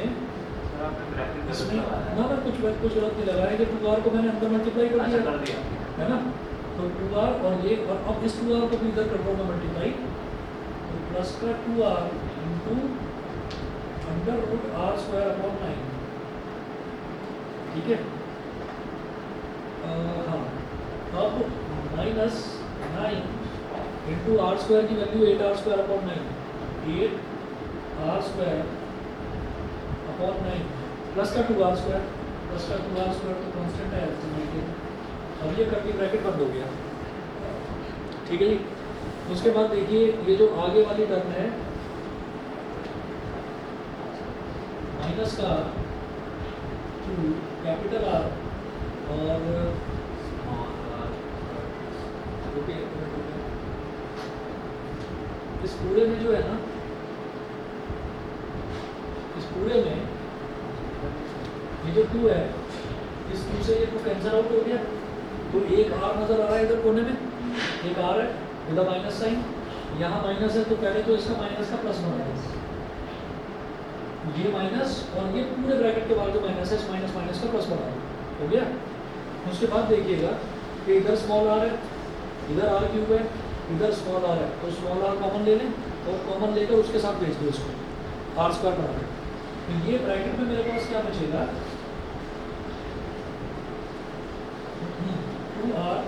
सर आपने ब्रैकेट में इसमें लगाया है। ना कुछ गलत नहीं लगाया कि 2r को मैंने अंदर मल्टीप्लाई कर अच्छा दिया कर दिया। है ना। तो 2r और ये और अब इस 2r को भी इधर कर रहा हूँ मैं मल्टीप्लाई, तो प्लस का 2r into under root R square upon 9, ठीक है। हाँ, अब माइनस 9 इंटू आर स्क्वायर की value 8r square upon 9, 8r square upon 9 plus का 2r स्क्वायर, प्लस का 2r स्क्वायर तो कांस्टेंट है एस्टिमेटेड। अब ये करके ब्रैकेट बंद हो गया, ठीक है जी। उसके बाद देखिए ये जो आगे वाली टर्म है माइनस का 2 कैपिटल R और रुकिए, इस पूरे में जो है ना, इस पूरे में ये जो 2 है, इस 2 से ये 2 कैंसिल आउट हो गया, तो एक R नजर आ रहा है इधर कोने में, एक R है विद माइनस साइन, यहाँ माइनस है तो पहले तो इसका माइनस का प्लस बना है, ये माइनस और ये पूरे ब्रैकेट के बाद जो माइनस है इस माइनस माइनस का प्लस बना हो गया। उसके बाद देखिएगा कि इधर स्मॉल r है, इधर r क्यूब है, इधर स्मॉल r है, तो स्मॉल r कॉमन ले लें और कॉमन लेकर उसके साथ भेज दो इसको r स्क्वायर बना दें। तो ये ब्रैकेट में मेरे पास क्या बचेगा, 2r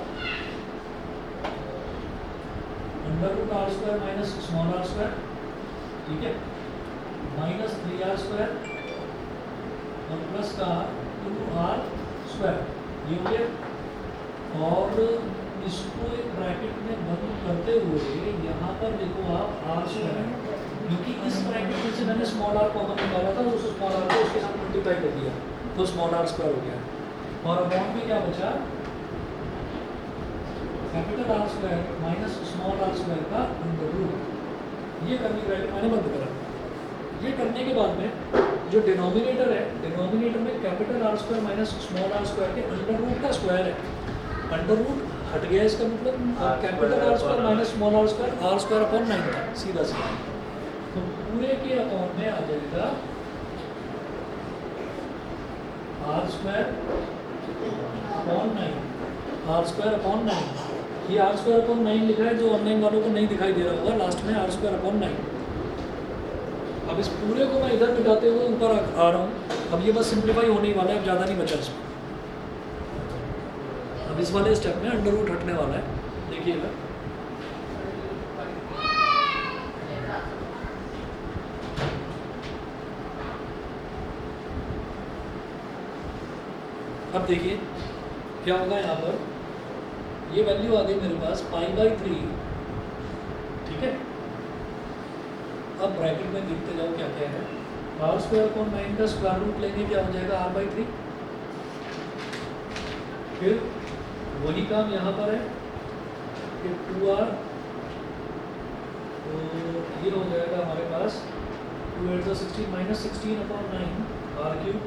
under root R square minus small r square, ठीक है, माइनस 3r स्क्वायर और प्लस का 2r स्क्वायर, ये हो गया। और इसको एक ब्रैकेट में बंद करते हुए यहाँ पर देखो आप r स्क्वायर है, क्योंकि इस ब्रैकेट में से मैंने स्मॉल r कॉमन निकाला था, उस स्मॉल r को उसके साथ मल्टीप्लाई कर दिया तो स्मॉल r स्क्वायर हो गया। और अपॉन में क्या बचा, capital R square minus small r square का अंडर रूट। ये करने ब्रैकेट मैंने बंद करा। ये करने के बाद में जो डिनोमिनेटर है, डिनोमिनेटर में capital R square minus small r square के अंडर रूट का स्क्वायर है, अंडर रूट हट गया इसका मतलब, और capital R square minus small r square upon 9 था, सीधा सीधा। तो पूरे के अपॉन में आ जाएगा r square upon 9, r square upon 9। ये r स्क्वायर अपॉन 9 लिखा है, जो ऑनलाइन वालों को नहीं दिखाई दे रहा होगा, लास्ट में r स्क्वायर अपॉन 9। अब इस पूरे को मैं इधर मिटाते हुए ऊपर आ रहा हूँ। अब ये बस सिंप्लीफाई होने ही वाला है, अब ज़्यादा नहीं बचा इसमें। अब इस वाले स्टेप में अंडर रूट हटने वाला है, देखिएगा। अब देखिए क्या होगा यहाँ पर, ये वैल्यू आ गई मेरे पास π/3, ठीक है। अब ब्रैकेट में देखते जाओ क्या क्या है, r स्क्वायर अपॉन 9 का स्क्वायर रूट लेंगे, क्या हो जाएगा r/3। फिर वही काम यहाँ पर है कि 2r, तो ये हो जाएगा हमारे पास 2 8 16 minus 16 upon 9 r cube,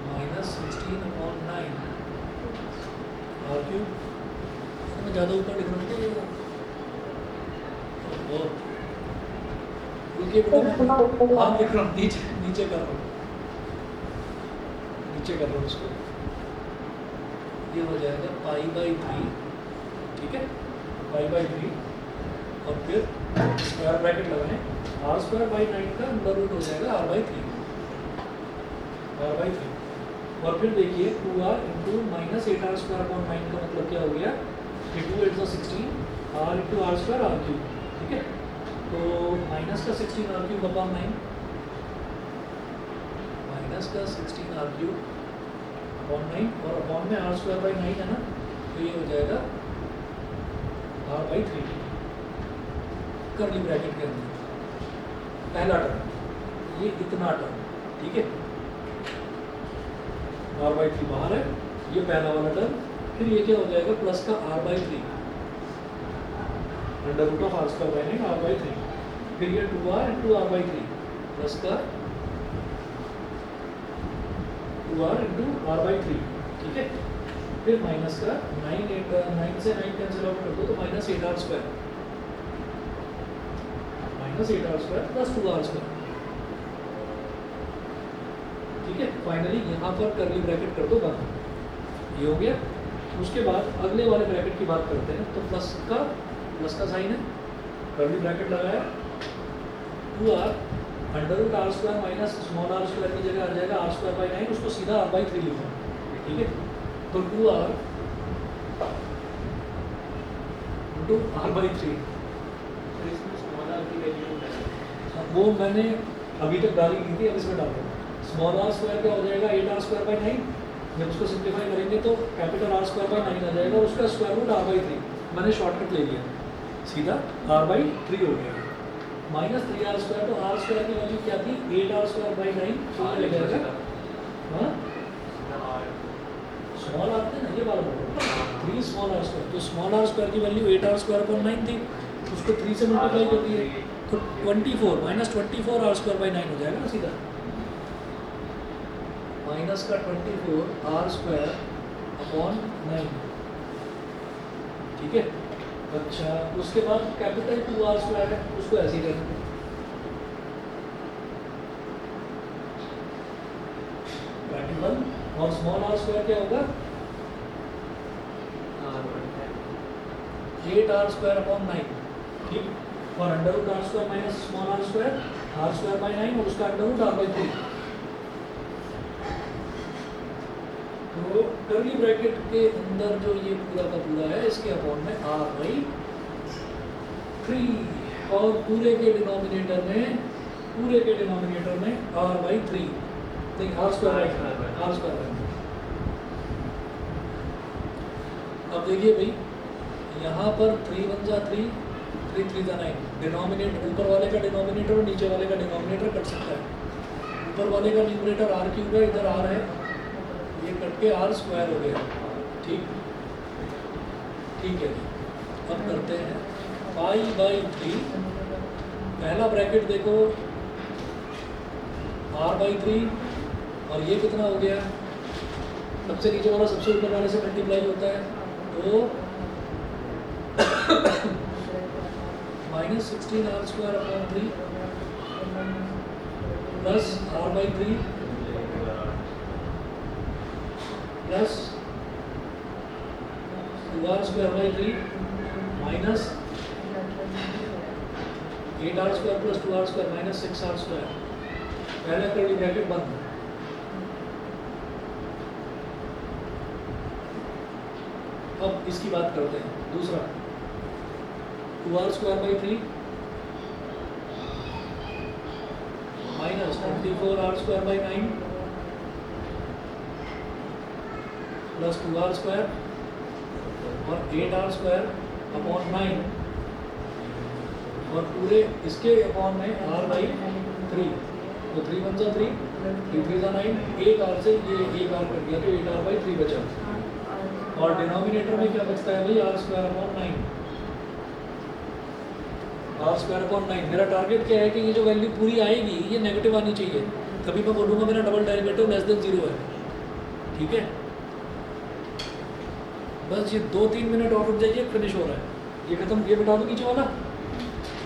minus 16 upon 9 r cube. मैं ज़्यादा ऊपर लिख रहा हूँ, रुकिए बेटा, हाँ लिख रहा हूँ, नीचे नीचे कर रहा हूँ, नीचे कर रहा हूँ उसको। ये हो जाएगा π/3, ठीक है, π/3 और फिर स्क्वायर ब्रैकेट लगाएं, r स्क्वायर बाई 9 का अंडर रूट हो जाएगा r/3, r/3। और फिर देखिए 2r into minus 8r square upon 9 का मतलब क्या हो गया कि 2 8 16 r into R square r cube, ठीक है। तो माइनस का 16 r क्यूब अपॉन 9, माइनस का 16 r क्यूब अपॉन 9 और अपॉन में r स्क्वायर बाई 9 है ना, तो ये हो जाएगा r/3 कर्ली ब्रैकेट के अंदर पहला टर्म, ये इतना टर्म, ठीक है, r/3 बाहर है, ये पहला वाला टर्म। फिर ये क्या हो जाएगा, प्लस का r/3 under root of r square by 9 r/3, फिर ये 2r इंटू r/3 प्लस का 2r इंटू r/3, ठीक है। फिर माइनस का 9 से 9 कैंसिल आउट कर दो तो minus 8r square, minus 8r² plus 2r²। ठीक है, फाइनली यहाँ पर कर्ली ब्रैकेट कर दो बंद, ये हो गया। उसके बाद अगले वाले ब्रैकेट की बात करते हैं, तो प्लस का साइन है, कर्ली ब्रैकेट लगाया, 2r √r² minus small r² की जगह आ जाएगा r²/9, उसको सीधा r/3 लिखो। ठीक है, तो 2r × r/3, तो इसमें स्मॉल आर की वैल्यू क्या है? वो मैंने अभी तक डाली नहीं थी, अब इसमें डाल दूँगा। स्मॉल r² क्या हो जाएगा 8r²/9, जब उसको सिंप्लीफाई करेंगे तो कैपिटल r²/9 आ जाएगा, उसका स्क्वायर रूट r/3, मैंने शॉर्टकट ले लिया, सीधा r/3 हो गया। माइनस 3r², तो r² की वैल्यू क्या थी 8r²/9, तो ले जाएगा हाँ स्मॉल आते हैं ना, ये वाला बोलो 3 स्मॉल r², तो स्मॉल r² की वैल्यू 8r²/9 थी, उसको 3 से मल्टीप्लाई कर दिए तो 24 माइनस 24 r²/9 हो जाएगा ना सीधा, माइनस का 24 r²/9। ठीक है, अच्छा उसके बाद कैपिटल 2r² है, उसको ऐसे ही करेंगे, ब्रैकेट बंद, और स्मॉल r² क्या होगा 8r²/9। ठीक, और √r² minus small r² r²/9 और उसका √r/3। तो कर्ली ब्रैकेट के अंदर जो ये पूरा का पूरा है, इसके अपॉन में r/3, और पूरे के डिनोमिनेटर में r/3, नहीं r²/9। अब देखिए भाई, यहाँ पर 3 × 1 = 3, 3 × 3 = 9, डिनोमिनेटर ऊपर वाले का डिनोमिनेटर और नीचे वाले का डिनोमिनेटर कट सकता है। ऊपर वाले का न्यूमरेटर r³ है, इधर r है, ये कट के r² हो गया। ठीक है, अब करते हैं π/3, पहला ब्रैकेट देखो r/3, और ये कितना हो गया, सबसे नीचे वाला सबसे ऊपर वाले से मल्टीप्लाई होता है, तो minus 16r²/3 plus r/3 plus 2r²/3 minus 8r² plus 2r² minus 6r²। पहला कर्ली ब्रैकेट बंद। अब इसकी बात करते हैं, दूसरा 2r²/3 minus 24r²/9 plus 2r² और 8r²/9, और पूरे इसके अपॉन में r/3, तो 3 × 1 = 3, 3 × 3 = 9, एक r से ये एक r कट गया, तो 8r/3 बचा, और डिनोमिनेटर में क्या बचता है भाई r²/9, r²/9। मेरा टारगेट क्या है कि ये जो वैल्यू पूरी आएगी ये नेगेटिव आनी चाहिए, तभी मैं बोलूँगा मेरा डबल डेरिवेटिव लेस देन 0 है। ठीक है, बस ये 2-3 मिनट और रुक जाइए, फिनिश हो रहा है, ये खत्म, ये बता दो नीचे वाला।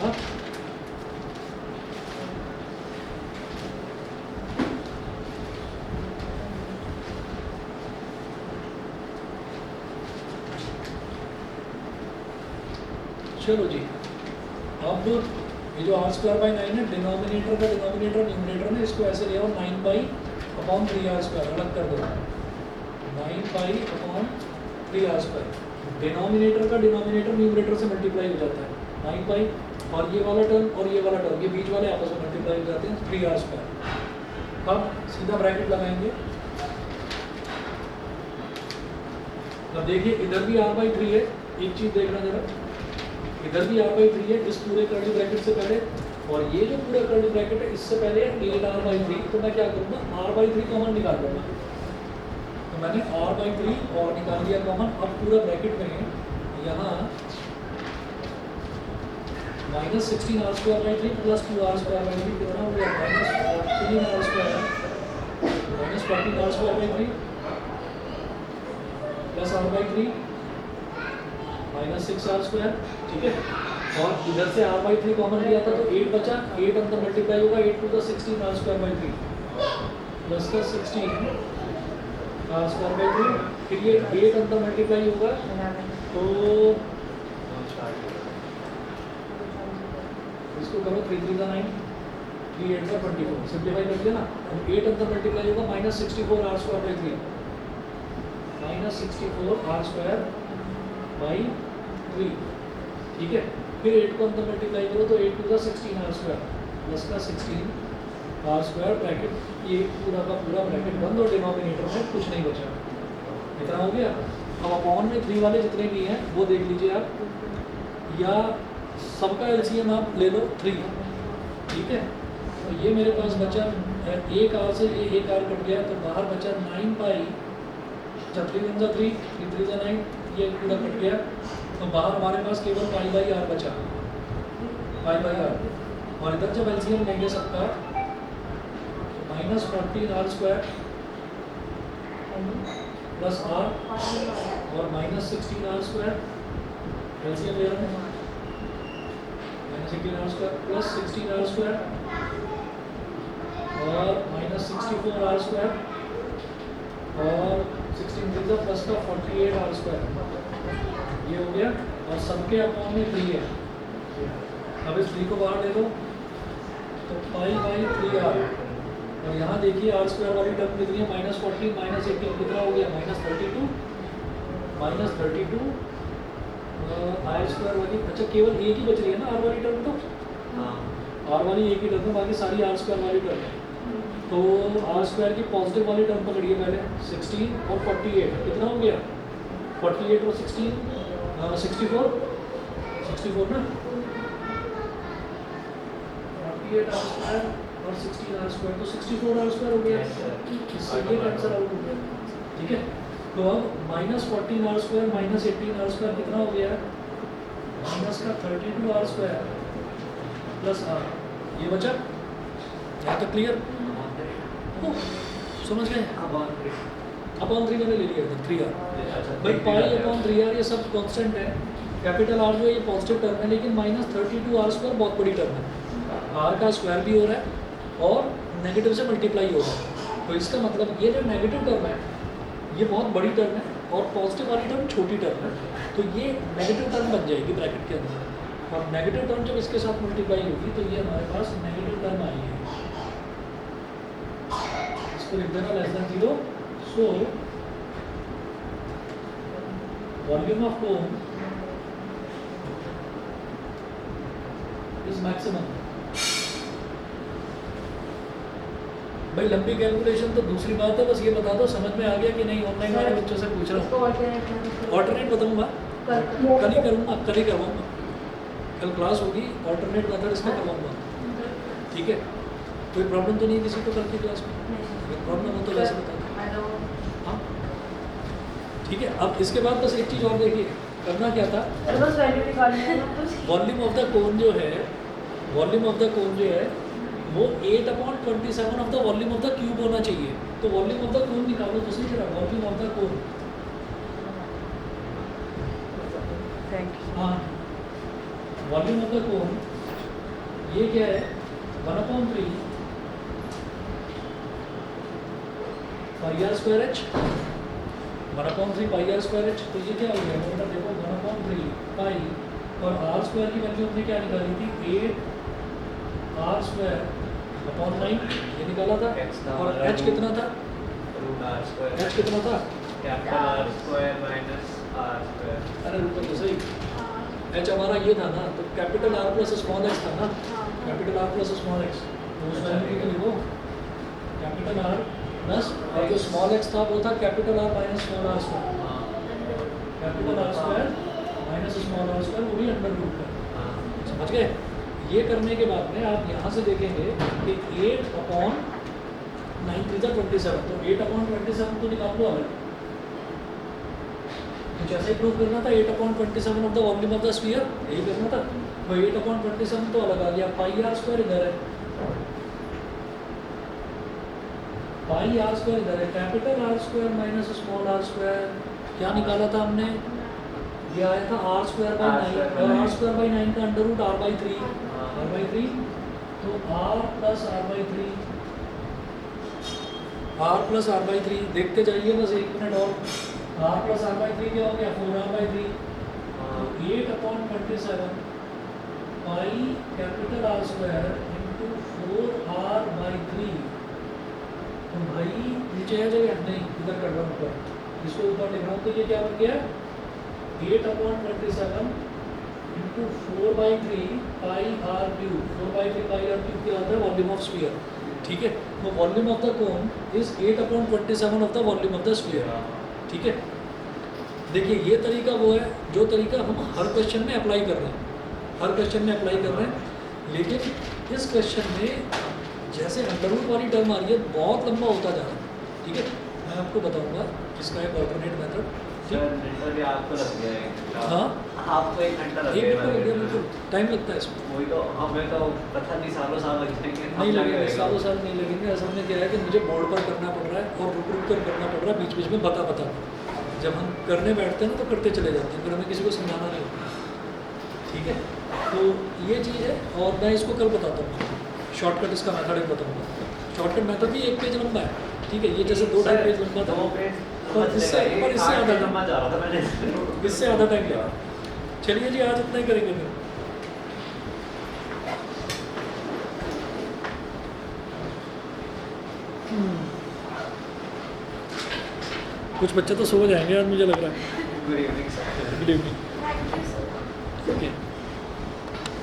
हाँ चलो जी, अब ये जो r²/9 है, डिनोमिनेटर का डिनोमिनेटर न्यूमरेटर में, इसको ऐसे ले आओ 9π/3r², अलग कर दो 9π/3r²। डिनोमिनेटर का डिनोमिनेटर न्यूमरेटर से मल्टीप्लाई हो जाता है 9π, और ये वाला टर्म और ये वाला टर्म, ये बीच वाले आपस में मल्टीप्लाई हो जाते हैं 3r²। अब सीधा ब्रैकेट लगाएंगे, अब देखिए इधर भी r/3 है, एक चीज़ देखना जरा, इधर भी r/3 है इस पूरे कर्ली ब्रैकेट से पहले, और ये जो पूरा कर्ली ब्रैकेट है इससे पहले 8r/3, तो मैं क्या करूँगा r/3 कॉमन निकाल लूँगा, तो मैंने r/3 और निकाल लिया कॉमन। अब पूरा ब्रैकेट में यहाँ माइनस 16r²/3 प्लस 2r²/3 कितना हो गया, minus 14r²/3 plus r/3 minus 6r²। ठीक है, और इधर से r/3 कॉमन लिया था तो 8 बचा, 8 अंदर मल्टीप्लाई होगा, 8 टू द 16 r²/3 प्लस का 16 r²/3, फिर ये 8 अंदर मल्टीप्लाई होगा तो इसको करो 3 3 9, 3 8 24, सिंप्लीफाई कर दिया ना। अब 8 अंदर मल्टीप्लाई होगा -64 r²/3, -64 r²/3, ठीक है। फिर 8 को अंदर मल्टीप्लाई करो तो 8 टू द 16 r² प्लस का 16 r² ब्रैकेट, ये पूरा का पूरा ब्रैकेट बंद और डिनोमिनेटर में कुछ नहीं बचा। इतना हो गया। अब अपॉन में 3 वाले जितने भी हैं वो देख लीजिए आप, या सबका एलसीएम आप ले लो 3, ठीक है। तो ये मेरे पास बचा एक r से ये एक r कट गया तो बाहर बचा 9 पाई, 3 × 3 3 × 9, ये पूरा कट गया तो बाहर हमारे पास केवल π/r बचा, π/r। और इधर जब एलसीएम लेंगे सबका -14r² प्लस r और -16r² एलसीएम ले रहे हैं, -16r² प्लस 16r² और -64r² और 16 प्लस का 48r², ये हो गया। और सबके अपॉन में 3 है। अब इस 3 को बाहर ले लो तो π/3r, और यहाँ देखिए r² वाली टर्म कितनी है, -14 -18 कितना हो गया, -32 r² वाली, अच्छा केवल एक ही बच रही है ना r वाली टर्म, तो r वाली एक ही टर्म है, बाकी सारी r² वाली टर्म है। तो r² की पॉजिटिव वाली टर्म पकड़िए पहले, 16 और 48 कितना हो गया, 48 और 16 64 ना, 48 r² और 16 r², तो 64 r² हो गया। इससे ये आंसर आउट हो गया, ठीक है। तो अब -14 r² -18 r² कितना हो गया, -32 r² प्लस r, ये बचा। यहाँ तक क्लियर, समझ गए। अपॉन 3 मैंने ले लिया था, 3r भाई, π/3r ये सब कांस्टेंट है। कैपिटल R जो है ये पॉजिटिव टर्म है, लेकिन -32 r² बहुत बड़ी टर्म है, r का स्क्वायर भी हो रहा है और नेगेटिव से मल्टीप्लाई हो रहा है। तो इसका मतलब ये जो नेगेटिव टर्म है ये बहुत बड़ी टर्म है और पॉजिटिव वाली टर्म छोटी टर्म है, तो ये नेगेटिव टर्म बन जाएगी ब्रैकेट के अंदर। और नेगेटिव टर्म जब इसके साथ मल्टीप्लाई होगी तो ये हमारे पास नेगेटिव टर्म आई है, इसको लिख देना <0। So volume of cone is maximum. भाई लंबी कैलकुलेशन तो दूसरी बात है, बस ये बता दो समझ में आ गया कि नहीं। ऑनलाइन वाले बच्चों से पूछ रहा हूँ, ऑल्टरनेट बताऊंगा, कल ही करूँगा, कल ही करवाऊँगा, कल क्लास होगी, ऑल्टरनेट मेथड इसका करवाऊँगा, ठीक है। कोई प्रॉब्लम तो नहीं किसी को कल की क्लास में, प्रॉब्लम हो तो वैसे बता दो, हाँ ठीक है। अब इसके बाद बस एक चीज़ और देखिए, करना क्या था, वॉल्यूम ऑफ द कोन जो है, वॉल्यूम ऑफ द कोन जो है वो 8/27 of the volume of the cube होना चाहिए। तो वॉल्यूम ऑफ द कोन निकालो तो सही जरा, वॉल्यूम ऑफ द कोन, हाँ वॉल्यूम ऑफ द कोन ये क्या है, 1/3 πr²h, 1/3 πr²h। तो ये क्या हो गया, मतलब देखो 1/3 पाई, और r² की वैल्यू हमने क्या निकाली थी, 8r²/9 ये निकाला था। और h कितना था, h कितना था, अरे रुको तो सही, h हमारा ये था ना, तो capital R plus small x था ना, capital R plus small x, तो उस वैल्यू के लिए वो कैपिटल R प्लस, और जो स्मॉल x था वो था capital R minus small r², capital R² minus small r², वो भी अंडर रूट का, समझ गए। ये करने के बाद में आप यहाँ से देखेंगे कि 8/9 3 27, तो 8/27 तो निकाल लो हमें, तो जैसे प्रूव करना था 8/27 of the volume of the sphere, यही करना था। तो 8/27 तो अलग आ गया, πr² इधर है, πr² इधर है, capital R² minus small r², क्या निकाला था हमने, ये आया था R square by R nine, square by और R nine। Square by nine का under root R by three, हाँ। आर बाई थ्री, तो R plus R by three, R plus R by three, देखते जाइए बस 1 मिनट और। R plus R by three क्या हो गया, 4r बाई थ्री, तो 8/27 pi capital R square into 4r by three. तो भाई नीचे आ जाएगा, नहीं इधर कर रहा हूँ ऊपर, इसको ऊपर लिख रहा हूँ, तो ये क्या बन गया 8/27 into 4/3 pi R cube, 4/3 pi R cube क्या होता है, वॉल्यूम ऑफ स्फीयर, ठीक है। तो volume of the cone is 8/27 of the volume of the sphere, ठीक है। देखिए ये तरीका वो है जो तरीका हम हर क्वेश्चन में अप्लाई कर रहे हैं, हर क्वेश्चन में अप्लाई कर रहे हैं, लेकिन इस क्वेश्चन में जैसे अंडर रूट वाली टर्म आ रही है बहुत लंबा होता जा रहा है, ठीक है। मैं आपको बताऊंगा इसका एक ऑल्टरनेट मेथड, सर घंटा भी आपको लग गया है। हाँ आपको 1 घंटा लग एक गया मिनट है। बिल्कुल टाइम लगता है इसमें, वही तो हमें तो पता नहीं सालों साल लग जाएंगे। अब नहीं जाके लगेगा, लगेगा। सालों साल नहीं लगेंगे। असल में क्या है कि मुझे बोर्ड पर करना पड़ रहा है और रुक रुक कर करना पड़ रहा है, बीच बीच में बता बता कर। जब हम करने बैठते हैं ना तो करते चले जाते हैं, फिर हमें किसी को समझाना नहीं होता, ठीक है। तो ये चीज़ है, और मैं इसको कल बताता हूँ, शॉर्टकट इसका मेथड एक बताऊँगा। शॉर्टकट मेथड भी 1 पेज लंबा है, ठीक है। ये जैसे 2-2.5 पेज लंबा था, 2 पेज पर इससे ज़्यादा लंबा जा रहा था मैंने। इससे ज़्यादा टाइम लगा। चलिए जी आज इतना ही करेंगे फिर। कुछ बच्चे तो सो जाएंगे आज मुझे लग रहा है। Good evening sir. Good evening. Thank you sir. Okay.